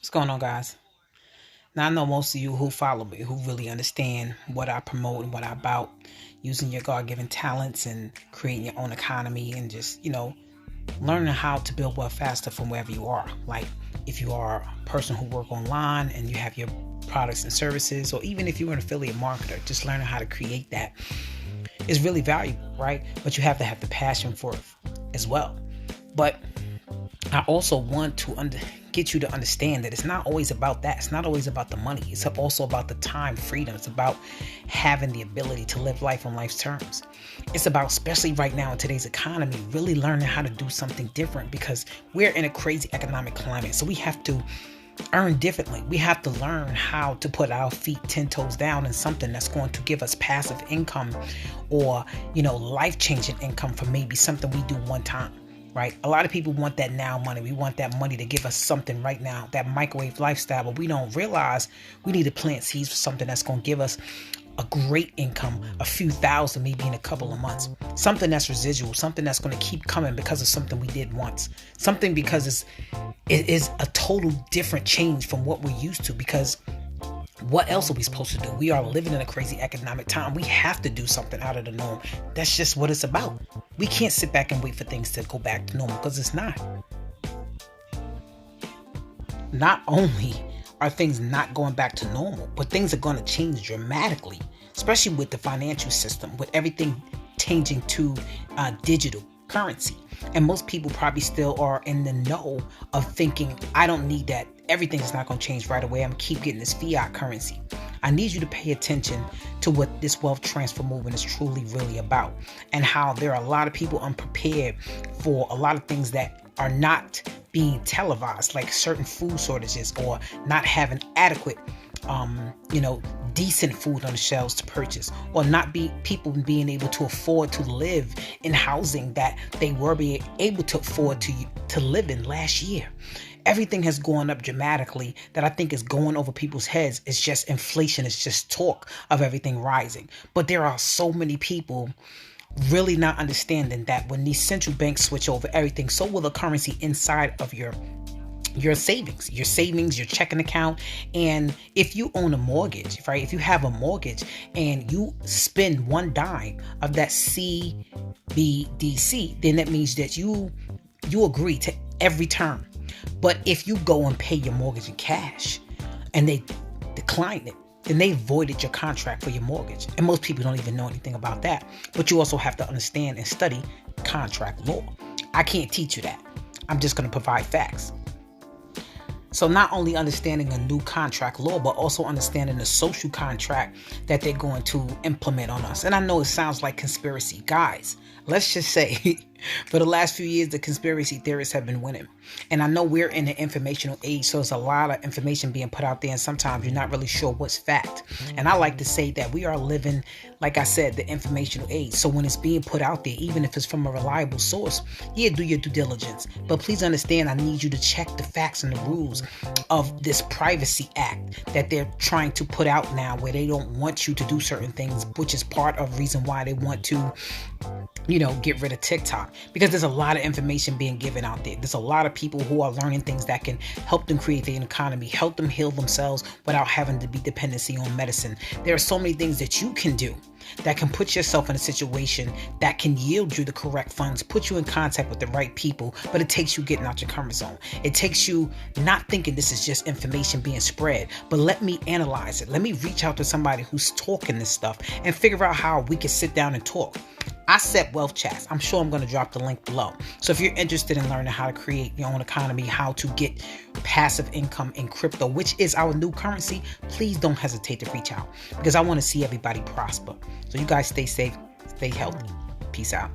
What's going on, guys? Now, I know most of you who follow me, who really understand what I promote and what I about, using your God-given talents and creating your own economy and just, learning how to build wealth faster from wherever you are. Like if you are a person who work online and you have your products and services, or even if you're an affiliate marketer, just learning how to create that is really valuable, right? But you have to have the passion for it as well. But I also want to get you to understand that it's not always about that. It's not always about the money. It's also about the time freedom. It's about having the ability to live life on life's terms. It's about, especially right now in today's economy, really learning how to do something different because we're in a crazy economic climate. So we have to earn differently. We have to learn how to put our feet 10 toes down in something that's going to give us passive income or, life-changing income for maybe something we do one time. Right? A lot of people want that now money. We want that money to give us something right now, that microwave lifestyle, but we don't realize we need to plant seeds for something that's going to give us a great income, a few thousand, maybe in a couple of months, something that's residual, something that's going to keep coming because of something we did once, something because it is a total different change from what we're used to. Because what else are we supposed to do? We are living in a crazy economic time. We have to do something out of the norm. That's just what it's about. We can't sit back and wait for things to go back to normal because it's not. Not only are things not going back to normal, but things are going to change dramatically, especially with the financial system, with everything changing to digital currency. And most people probably still are in the know of thinking, I don't need that. Everything's not going to change right away. I'm going to keep getting this fiat currency. I need you to pay attention to what this wealth transfer movement is truly, really about, and how there are a lot of people unprepared for a lot of things that are not being televised, like certain food shortages or not having adequate, decent food on the shelves to purchase, or people being able to afford to live in housing that they were being able to afford to live in last year. Everything has gone up dramatically that I think is going over people's heads. It's just inflation. It's just talk of everything rising. But there are so many people really not understanding that when these central banks switch over everything, so will the currency inside of your savings, your checking account. And if you own a mortgage, right? If you have a mortgage and you spend one dime of that CBDC, then that means that you agree to every term. But if you go and pay your mortgage in cash and they decline it, then they voided your contract for your mortgage. And most people don't even know anything about that. But you also have to understand and study contract law. I can't teach you that. I'm just going to provide facts. So not only understanding a new contract law, but also understanding the social contract that they're going to implement on us. And I know it sounds like conspiracy. Guys, let's just say for the last few years, the conspiracy theorists have been winning. And I know we're in an informational age, so there's a lot of information being put out there, and sometimes you're not really sure what's fact. And I like to say that we are living, like I said, the informational age. So when it's being put out there, even if it's from a reliable source, do your due diligence. But please understand, I need you to check the facts and the rules of this Privacy Act that they're trying to put out now, where they don't want you to do certain things, which is part of the reason why they want to get rid of TikTok, because there's a lot of information being given out there. There's a lot of people who are learning things that can help them create their economy, help them heal themselves without having to be dependency on medicine. There are so many things that you can do that can put yourself in a situation that can yield you the correct funds, put you in contact with the right people, but it takes you getting out your comfort zone. It takes you not thinking this is just information being spread, but let me analyze it. Let me reach out to somebody who's talking this stuff and figure out how we can sit down and talk. I set wealth chats. I'm sure I'm going to drop the link below. So if you're interested in learning how to create your own economy, how to get passive income in crypto, which is our new currency, please don't hesitate to reach out, because I want to see everybody prosper. So you guys stay safe, stay healthy. Peace out.